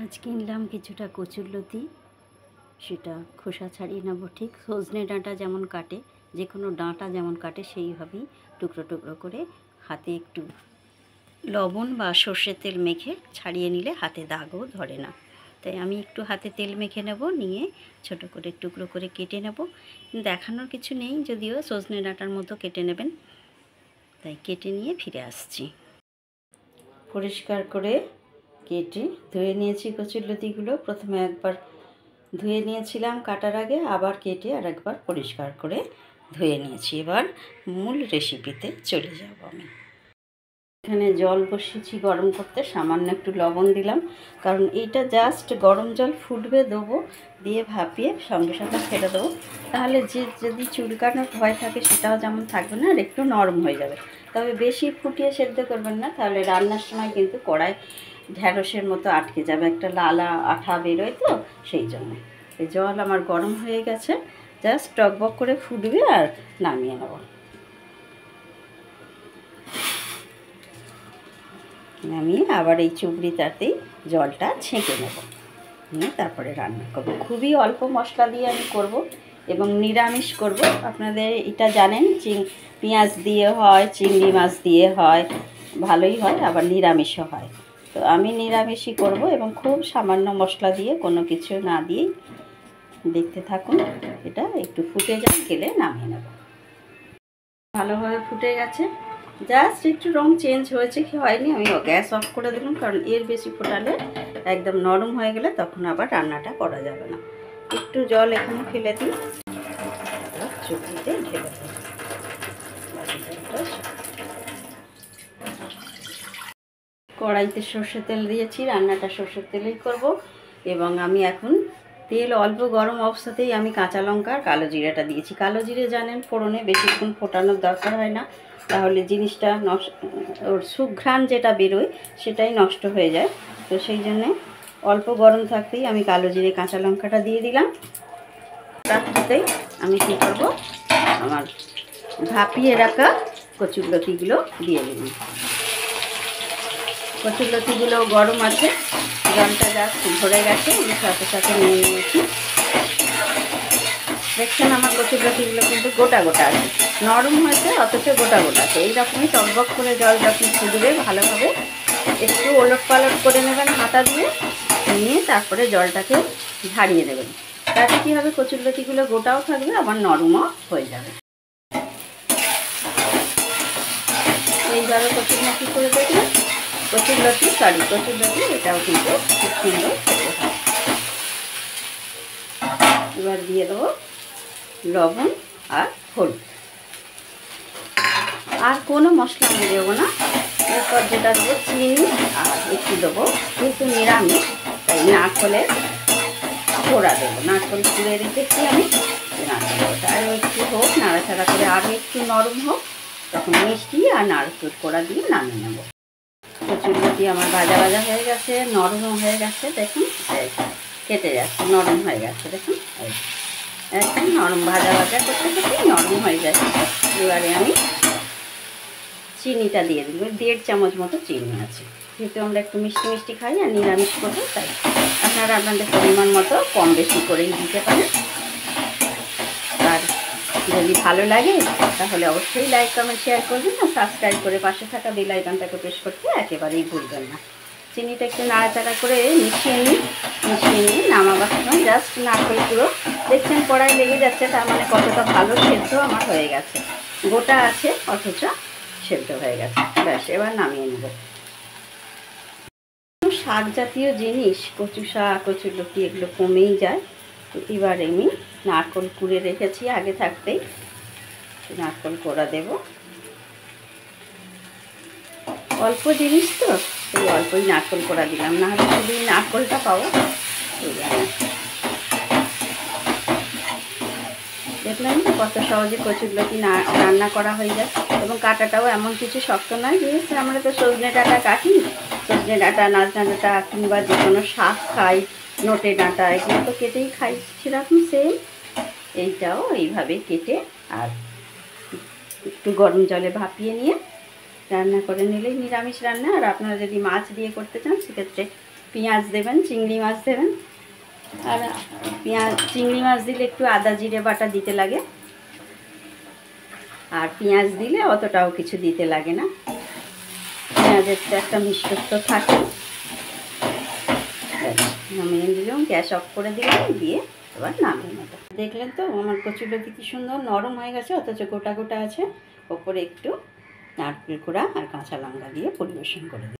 আজ কিনলাম কিছুটা কচুরলতি, সেটা খোসা ছাড়িয়ে নেব। ঠিক সজনে ডাঁটা যেমন কাটে, যে কোনো ডাঁটা যেমন কাটে সেইভাবেই টুকরো টুকরো করে হাতে একটু লবণ বা সর্ষের তেল মেখে ছাড়িয়ে নিলে হাতে দাগও ধরে না। তাই আমি একটু হাতে তেল মেখে নেব, নিয়ে ছোট করে টুকরো করে কেটে নেব। দেখানোর কিছু নেই, যদিও সজনে ডাঁটার মতো কেটে নেবেন। তাই কেটে নিয়ে ফিরে আসছি। পরিষ্কার করে কেটে ধুয়ে নিয়েছি কচুরলতিগুলো। প্রথমে একবার ধুয়ে নিয়েছিলাম কাটার আগে, আবার কেটে আর একবার পরিষ্কার করে ধুয়ে নিয়েছি। এবার মূল রেসিপিতে চলে যাব আমি। এখানে জল বসিয়েছি গরম করতে, সামান্য একটু লবণ দিলাম, কারণ এইটা জাস্ট গরম জল ফুটবে দেবো, দিয়ে ভাপিয়ে সঙ্গে সঙ্গে ফেলে দেবো। তাহলে যদি চুলকানোর ভয় থাকে সেটাও যেমন থাকবে না, আর একটু নরম হয়ে যাবে। তবে বেশি ফুটিয়ে সেদ্ধ করবেন না, তাহলে রান্নার সময় কিন্তু কড়াই ঢ্যাঁড়সের মতো আটকে যাবে, একটা লালা আঠা বেরোয়, তো সেই জন্য। এই জল আমার গরম হয়ে গেছে, জাস্ট টকবক করে ফুটবে আর নামিয়ে নেব। নামিয়ে আবার এই চুবড়িটাতেই জলটা ছেঁকে নেব, নিয়ে তারপরে রান্না করব। খুবই অল্প মশলা দিয়ে আমি করব এবং নিরামিষ করব। আপনাদের এটা জানেন, পেঁয়াজ দিয়ে হয়, চিংড়ি মাছ দিয়ে হয়, ভালোই হয়, আবার নিরামিষও হয়। তো আমি নিরামিষই করব এবং খুব সামান্য মশলা দিয়ে, কোনো কিছু না দিয়েই। দেখতে থাকুন, এটা একটু ফুটে গেলে নামিয়ে নেব। ভালোভাবে ফুটে গেছে, জাস্ট একটু রং চেঞ্জ হয়েছে কি হয়নি, আমি গ্যাস অফ করে দিলাম, কারণ এর বেশি ফোটালে একদম নরম হয়ে গেলে তখন আবার রান্নাটা করা যাবে না। একটু জল এখানে ফেলে দিই, চুক্তিতে ঢেলে দিই। কড়াইতে সর্ষের তেল দিয়েছি, রান্নাটা সর্ষের তেলেই করব। এবং আমি এখন তেল অল্প গরম অবস্থাতেই আমি কাঁচা লঙ্কা আর কালো জিরাটা দিয়েছি। কালো জিরে জানেন ফোড়নে বেশিক্ষণ ফোটানোর দরকার হয় না, তাহলে জিনিসটা ওর সুঘ্রাণ যেটা বেরোয় সেটাই নষ্ট হয়ে যায়। তো সেই জন্যে অল্প গরম থাকতেই আমি কালো জিরে কাঁচা লঙ্কাটা দিয়ে দিলাম। তারপরেই আমি কী করব, আমার ভাপিয়ে রাখা কচুরলতিগুলো দিয়ে দিলাম। কচুরলতিগুলো গরম আছে, জলটা জাস্ট ধরে গেছে, আমি সাথে সাথে নিয়ে নিয়েছি। দেখছেন আমার কচুরলতিগুলো কিন্তু গোটা গোটা আছে, নরম হয়েছে অথচ গোটা গোটা আছে। এইরকমই টকবক করে জল যখন ফুটবে ভালোভাবে একটু ওলট পালট করে নেবেন হাতা দিয়ে, নিয়ে তারপরে জলটাকে ঝাড়িয়ে দেবেন। তাতে কী হবে, কচুরলতিগুলো গোটাও থাকবে, আবার নরমও হয়ে যাবে। এইভাবে কচুরলতি করে দেখবেন, কচুরলতি এটাও কিন্তু খুব সুন্দর খেতে হয়। এবার দিয়ে দেবো লবণ আর হলুদ, আর কোনো মশলা আমি দেবো না। এরপর যেটা দেবো চিনি, আর একটু দেবো, যেহেতু নিরামিষ তাই নারকেলের কোড়া দেবো। নারকেল কুড়ে রেখেছি আমি, নারকেলটা আরও একটু হোক, নাড়াচাড়া করে আরও একটু নরম হোক, তখন মিষ্টি আর নারকেল কোড়া দিয়ে নামিয়ে নেবো। কচুরলতি আমার ভাজা ভাজা হয়ে গেছে, নরমও হয়ে গেছে, দেখুন কেটে যাচ্ছে, নরম হয়ে গেছে, দেখুন একদম নরম, ভাজা ভাজা করতে করতে নরম হয়ে গেছে। এবারে আমি চিনিটা দিয়ে দিই, 1.5 চামচ মতো চিনি আছে, যেহেতু আমরা একটু মিষ্টি মিষ্টি খাই আর নিরামিষ করবো, তাই আপনারা আপনাদের পরিমাণ মতো কম বেশি করেই দিতে পারেন। আর যদি ভালো লাগে তাহলে অবশ্যই লাইক কমেন্ট শেয়ার করবেন, আর সাবস্ক্রাইব করে পাশে থাকা বেল আইকনটাকে প্রেস করতে একেবারেই ভুলবেন না। চিনিটা একটু নাড়াচাড়া করে মিশিয়ে নিই নামাবার সময় জাস্ট নারকেল গুঁড়ো, দেখছেন কড়াই লেগে যাচ্ছে, তার মানে কতটা ভালো সেদ্ধ আমার হয়ে গেছে, গোটা আছে অথচ সেদ্ধ হয়ে গেছে। ব্যাস, এবার নামিয়ে নেব। শাক জাতীয় জিনিস, কচু শাক, কচুরলতি, এগুলো কমেই যায়। তো এবার আমি নারকেল কুড়ে রেখেছি আগে থাকতেই, নারকেল কোড়া দেব। অল্প জিনিস তো, সেই অল্পই নারকেল কোড়া দিলাম, নাহলে শুধু নারকেলটা পাবো। দেখলাম তো কত সহজে কচুরলতি রান্না করা হয়ে যায়, এবং কাটাটাও এমন কিছু শক্ত নয়। যেহেতু আমরা তো সজনে ডাঁটা কাটি, সজনে ডাঁটা, নাজনা ডাঁটা কিংবা যে কোনো শাক খাই, নোটে ডাঁটা, এগুলো তো কেটেই খাই, সেরকম সেম এইটাও এইভাবে কেটে আর একটু গরম জলে ভাপিয়ে নিয়ে রান্না করে নিলেই নিরামিষ রান্না। আর আপনারা যদি মাছ দিয়ে করতে চান সেক্ষেত্রে পেঁয়াজ দেবেন, চিংড়ি মাছ দেবেন। আর চিংড়ি মাছ দিলে একটু আদা জিরে বাটা দিতে লাগে, আর পেঁয়াজ দিলে অতটাও কিছু দিতে লাগে না। পেঁয়াজের তো একটা মিষ্টত্ব থাকে। নামিয়ে দিলাম, গ্যাস অফ করে দিলাম, দিয়ে এবার নামিয়ে নেব। দেখলেন তো আমার কচুরলতি কি সুন্দর নরম হয়ে গেছে, অথচ গোটা গোটা আছে। ওপরে একটু নারকেল কোড়া আর কাঁচা লঙ্কা দিয়ে পরিবেশন করে দিলাম।